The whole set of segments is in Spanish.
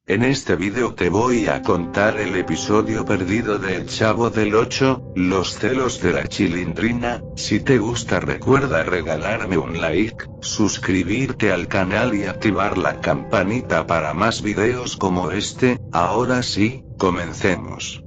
En este vídeo te voy a contar el episodio perdido de El Chavo del Ocho, los celos de la Chilindrina. Si te gusta recuerda regalarme un like, suscribirte al canal y activar la campanita para más videos como este. Ahora sí, comencemos.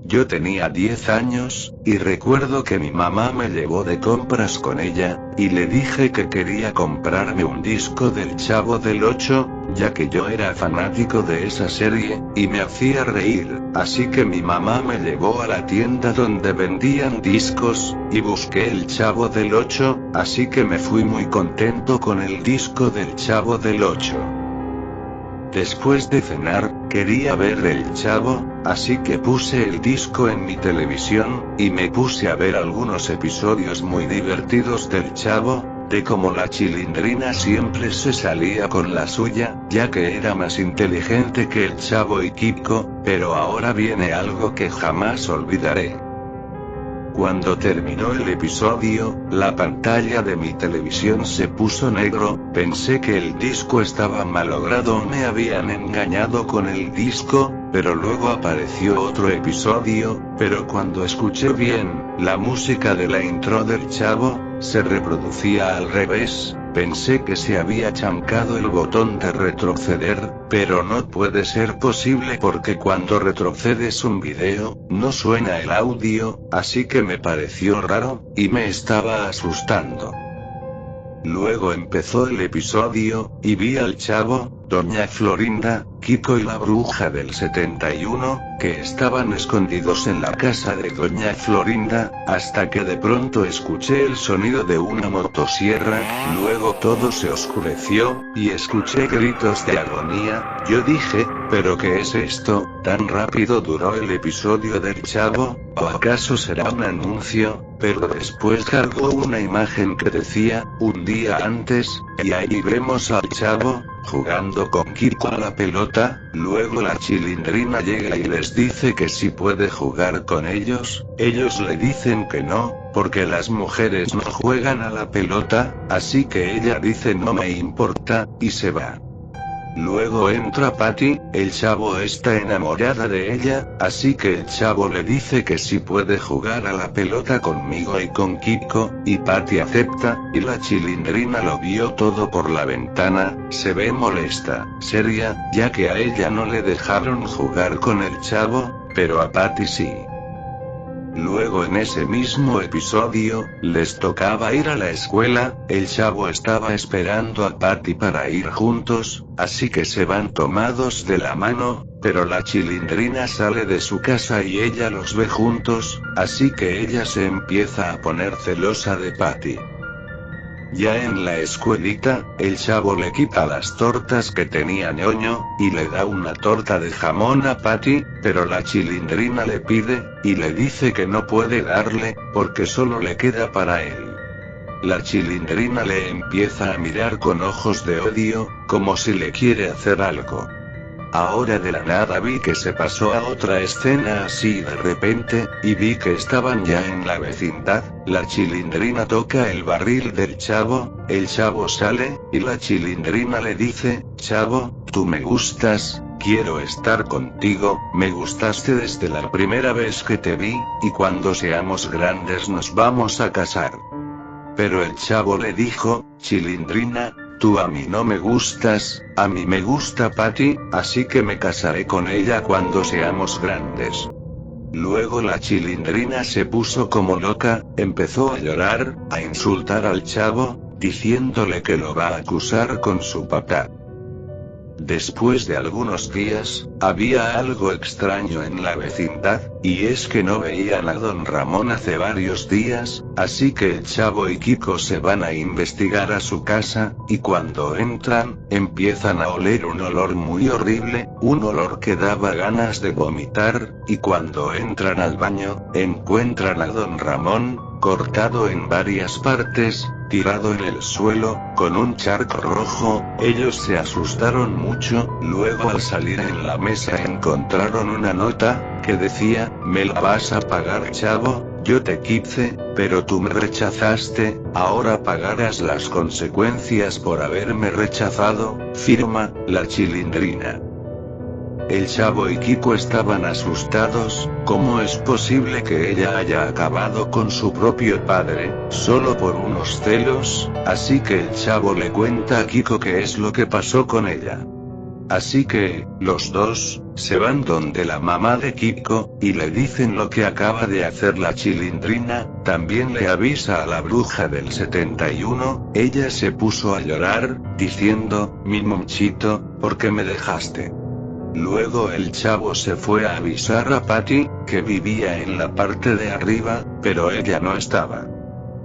Yo tenía 10 años, y recuerdo que mi mamá me llevó de compras con ella, y le dije que quería comprarme un disco del Chavo del Ocho, ya que yo era fanático de esa serie, y me hacía reír, así que mi mamá me llevó a la tienda donde vendían discos, y busqué el Chavo del Ocho, así que me fui muy contento con el disco del Chavo del Ocho. Después de cenar, quería ver El Chavo, así que puse el disco en mi televisión, y me puse a ver algunos episodios muy divertidos del Chavo, de cómo la Chilindrina siempre se salía con la suya, ya que era más inteligente que el Chavo y Kiko, pero ahora viene algo que jamás olvidaré. Cuando terminó el episodio, la pantalla de mi televisión se puso negro, pensé que el disco estaba malogrado o me habían engañado con el disco, pero luego apareció otro episodio, pero cuando escuché bien, la música de la intro del Chavo, se reproducía al revés. Pensé que se había chancado el botón de retroceder, pero no puede ser posible porque cuando retrocedes un video, no suena el audio, así que me pareció raro, y me estaba asustando. Luego empezó el episodio, y vi al Chavo, Doña Florinda, Kiko y la bruja del 71, que estaban escondidos en la casa de Doña Florinda, hasta que de pronto escuché el sonido de una motosierra, luego todo se oscureció, y escuché gritos de agonía. Yo dije, ¿pero qué es esto? ¿Tan rápido duró el episodio del Chavo? ¿O acaso será un anuncio? Pero después cargó una imagen que decía, un día antes, y ahí vemos al Chavo, jugando con Kiko a la pelota. Luego la Chilindrina llega y les dice que si puede jugar con ellos le dicen que no, porque las mujeres no juegan a la pelota, así que ella dice no me importa, y se va. Luego entra Patty, el Chavo está enamorada de ella, así que el Chavo le dice que si puede jugar a la pelota conmigo y con Kiko, y Patty acepta, y la Chilindrina lo vio todo por la ventana, se ve molesta, seria, ya que a ella no le dejaron jugar con el Chavo, pero a Patty sí. Luego en ese mismo episodio, les tocaba ir a la escuela, el Chavo estaba esperando a Patty para ir juntos, así que se van tomados de la mano, pero la Chilindrina sale de su casa y ella los ve juntos, así que ella se empieza a poner celosa de Patty. Ya en la escuelita, el Chavo le quita las tortas que tenía Ñoño, y le da una torta de jamón a Patty, pero la Chilindrina le pide, y le dice que no puede darle, porque solo le queda para él. La Chilindrina le empieza a mirar con ojos de odio, como si le quiere hacer algo. Ahora de la nada vi que se pasó a otra escena así de repente, y vi que estaban ya en la vecindad. La Chilindrina toca el barril del Chavo, el Chavo sale, y la Chilindrina le dice, Chavo, tú me gustas, quiero estar contigo, me gustaste desde la primera vez que te vi, y cuando seamos grandes nos vamos a casar. Pero el Chavo le dijo, Chilindrina, tú a mí no me gustas, a mí me gusta Patty, así que me casaré con ella cuando seamos grandes. Luego la Chilindrina se puso como loca, empezó a llorar, a insultar al Chavo, diciéndole que lo va a acusar con su papá. Después de algunos días, había algo extraño en la vecindad, y es que no veían a Don Ramón hace varios días, así que el Chavo y Kiko se van a investigar a su casa, y cuando entran, empiezan a oler un olor muy horrible, un olor que daba ganas de vomitar, y cuando entran al baño, encuentran a Don Ramón, cortado en varias partes, tirado en el suelo, con un charco rojo. Ellos se asustaron mucho. Luego al salir en la mesa encontraron una nota, que decía, me la vas a pagar Chavo, yo te quise, pero tú me rechazaste, ahora pagarás las consecuencias por haberme rechazado, firma, la Chilindrina. El Chavo y Kiko estaban asustados. ¿Cómo es posible que ella haya acabado con su propio padre, solo por unos celos? Así que el Chavo le cuenta a Kiko qué es lo que pasó con ella. Así que, los dos, se van donde la mamá de Kiko, y le dicen lo que acaba de hacer la Chilindrina. También le avisa a la bruja del 71, ella se puso a llorar, diciendo, mi Monchito, ¿por qué me dejaste? Luego el Chavo se fue a avisar a Patty, que vivía en la parte de arriba, pero ella no estaba.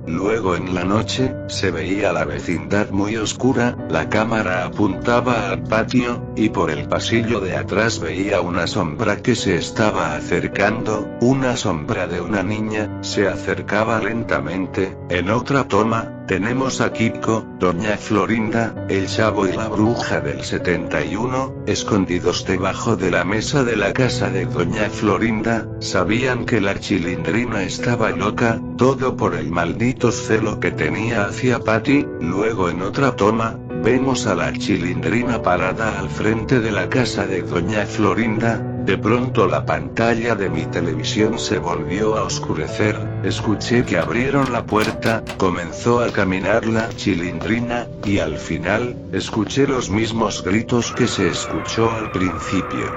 Luego en la noche, se veía la vecindad muy oscura, la cámara apuntaba al patio, y por el pasillo de atrás veía una sombra que se estaba acercando, una sombra de una niña, se acercaba lentamente. En otra toma, tenemos a Kiko, Doña Florinda, el Chavo y la bruja del 71, escondidos debajo de la mesa de la casa de Doña Florinda. Sabían que la Chilindrina estaba loca, todo por el maldito celo que tenía hacia Patty. Luego en otra toma, vemos a la Chilindrina parada al frente de la casa de Doña Florinda. De pronto la pantalla de mi televisión se volvió a oscurecer, escuché que abrieron la puerta, comenzó a caminar la Chilindrina, y al final, escuché los mismos gritos que se escuchó al principio.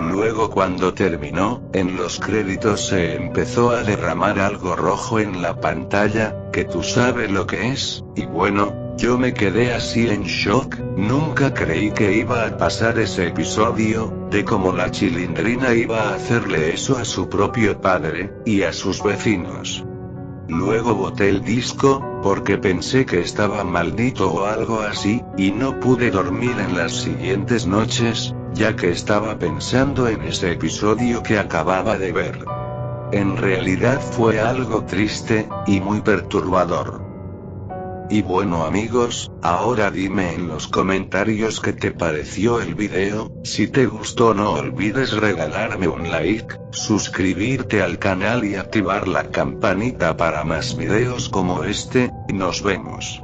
Luego cuando terminó, en los créditos se empezó a derramar algo rojo en la pantalla, que tú sabes lo que es, y bueno, yo me quedé así en shock. Nunca creí que iba a pasar ese episodio, de cómo la Chilindrina iba a hacerle eso a su propio padre, y a sus vecinos. Luego boté el disco, porque pensé que estaba maldito o algo así, y no pude dormir en las siguientes noches, ya que estaba pensando en ese episodio que acababa de ver. En realidad fue algo triste, y muy perturbador. Y bueno amigos, ahora dime en los comentarios qué te pareció el video. Si te gustó no olvides regalarme un like, suscribirte al canal y activar la campanita para más videos como este. Nos vemos.